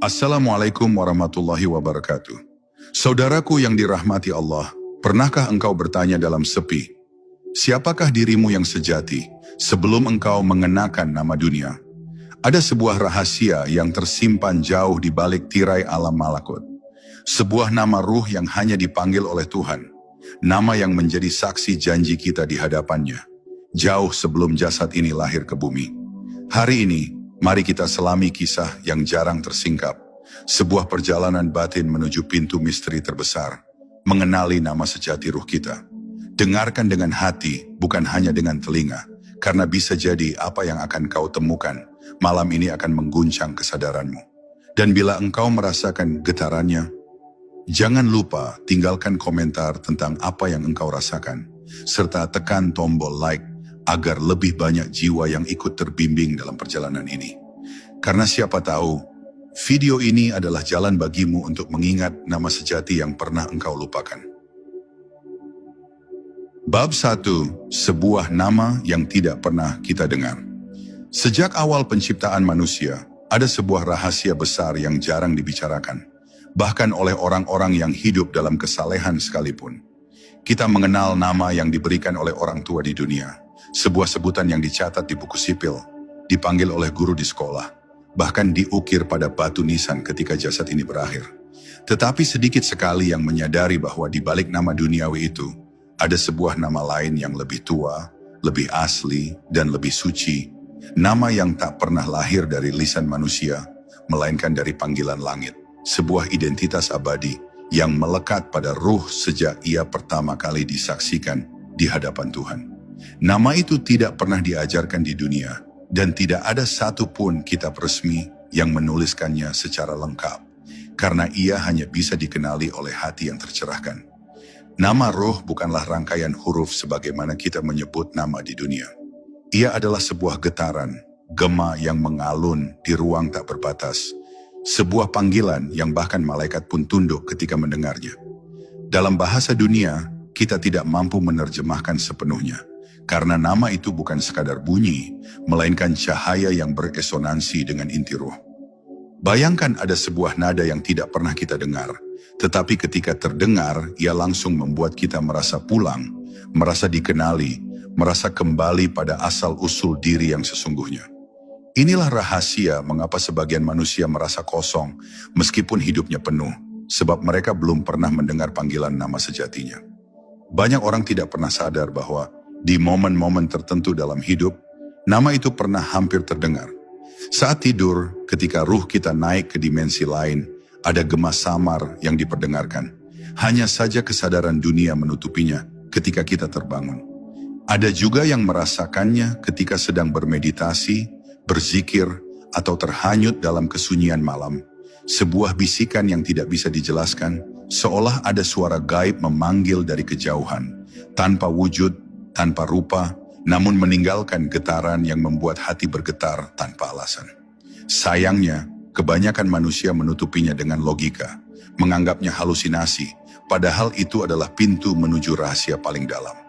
Assalamualaikum warahmatullahi wabarakatuh. Saudaraku yang dirahmati Allah, pernahkah engkau bertanya dalam sepi, siapakah dirimu yang sejati sebelum engkau mengenakan nama dunia? Ada sebuah rahasia yang tersimpan jauh di balik tirai alam malakut. Sebuah nama ruh yang hanya dipanggil oleh Tuhan. Nama yang menjadi saksi janji kita di hadapannya, jauh sebelum jasad ini lahir ke bumi. Hari ini, mari kita selami kisah yang jarang tersingkap. Sebuah perjalanan batin menuju pintu misteri terbesar, mengenali nama sejati ruh kita. Dengarkan dengan hati, bukan hanya dengan telinga, karena bisa jadi apa yang akan kau temukan malam ini akan mengguncang kesadaranmu. Dan bila engkau merasakan getarannya, jangan lupa tinggalkan komentar tentang apa yang engkau rasakan, serta tekan tombol like agar lebih banyak jiwa yang ikut terbimbing dalam perjalanan ini. Karena siapa tahu, video ini adalah jalan bagimu untuk mengingat nama sejati yang pernah engkau lupakan. Bab 1. Sebuah nama yang tidak pernah kita dengar. Sejak awal penciptaan manusia, ada sebuah rahasia besar yang jarang dibicarakan, bahkan oleh orang-orang yang hidup dalam kesalehan sekalipun. Kita mengenal nama yang diberikan oleh orang tua di dunia, sebuah sebutan yang dicatat di buku sipil, dipanggil oleh guru di sekolah, bahkan diukir pada batu nisan ketika jasad ini berakhir. Tetapi sedikit sekali yang menyadari bahwa di balik nama duniawi itu, ada sebuah nama lain yang lebih tua, lebih asli, dan lebih suci. Nama yang tak pernah lahir dari lisan manusia, melainkan dari panggilan langit. Sebuah identitas abadi yang melekat pada ruh sejak ia pertama kali disaksikan di hadapan Tuhan. Nama itu tidak pernah diajarkan di dunia, dan tidak ada satupun kitab resmi yang menuliskannya secara lengkap, karena ia hanya bisa dikenali oleh hati yang tercerahkan. Nama roh bukanlah rangkaian huruf sebagaimana kita menyebut nama di dunia. Ia adalah sebuah getaran, gema yang mengalun di ruang tak berbatas, sebuah panggilan yang bahkan malaikat pun tunduk ketika mendengarnya. Dalam bahasa dunia, kita tidak mampu menerjemahkan sepenuhnya, karena nama itu bukan sekadar bunyi, melainkan cahaya yang beresonansi dengan inti ruh. Bayangkan ada sebuah nada yang tidak pernah kita dengar, tetapi ketika terdengar, ia langsung membuat kita merasa pulang, merasa dikenali, merasa kembali pada asal-usul diri yang sesungguhnya. Inilah rahasia mengapa sebagian manusia merasa kosong, meskipun hidupnya penuh, sebab mereka belum pernah mendengar panggilan nama sejatinya. Banyak orang tidak pernah sadar bahwa di momen-momen tertentu dalam hidup, nama itu pernah hampir terdengar. Saat tidur, ketika ruh kita naik ke dimensi lain, ada gema samar yang diperdengarkan. Hanya saja kesadaran dunia menutupinya ketika kita terbangun. Ada juga yang merasakannya ketika sedang bermeditasi, berzikir, atau terhanyut dalam kesunyian malam. Sebuah bisikan yang tidak bisa dijelaskan, seolah ada suara gaib memanggil dari kejauhan, tanpa wujud, tanpa rupa, namun meninggalkan getaran yang membuat hati bergetar tanpa alasan. Sayangnya, kebanyakan manusia menutupinya dengan logika, menganggapnya halusinasi, padahal itu adalah pintu menuju rahasia paling dalam.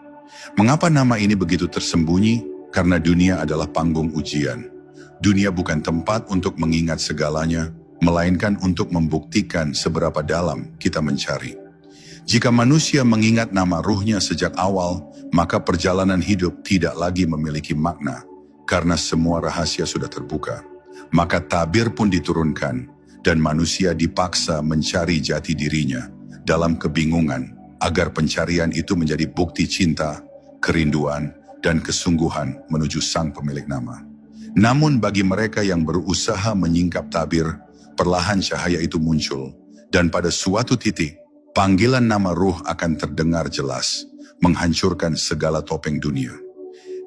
Mengapa nama ini begitu tersembunyi? Karena dunia adalah panggung ujian. Dunia bukan tempat untuk mengingat segalanya, melainkan untuk membuktikan seberapa dalam kita mencari. Jika manusia mengingat nama ruhnya sejak awal, maka perjalanan hidup tidak lagi memiliki makna, karena semua rahasia sudah terbuka. Maka tabir pun diturunkan, dan manusia dipaksa mencari jati dirinya dalam kebingungan, agar pencarian itu menjadi bukti cinta, kerinduan, dan kesungguhan menuju sang pemilik nama. Namun bagi mereka yang berusaha menyingkap tabir, perlahan cahaya itu muncul, dan pada suatu titik, panggilan nama ruh akan terdengar jelas, menghancurkan segala topeng dunia.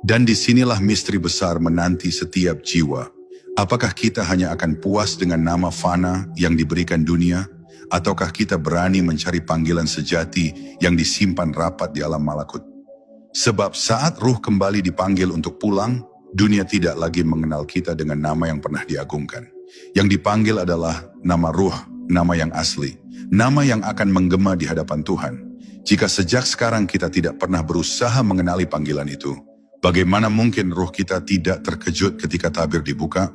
Dan disinilah misteri besar menanti setiap jiwa. Apakah kita hanya akan puas dengan nama fana yang diberikan dunia, ataukah kita berani mencari panggilan sejati yang disimpan rapat di alam malakut? Sebab saat ruh kembali dipanggil untuk pulang, dunia tidak lagi mengenal kita dengan nama yang pernah diagungkan. Yang dipanggil adalah nama ruh, nama yang asli, nama yang akan menggema di hadapan Tuhan. Jika sejak sekarang kita tidak pernah berusaha mengenali panggilan itu, bagaimana mungkin ruh kita tidak terkejut ketika tabir dibuka?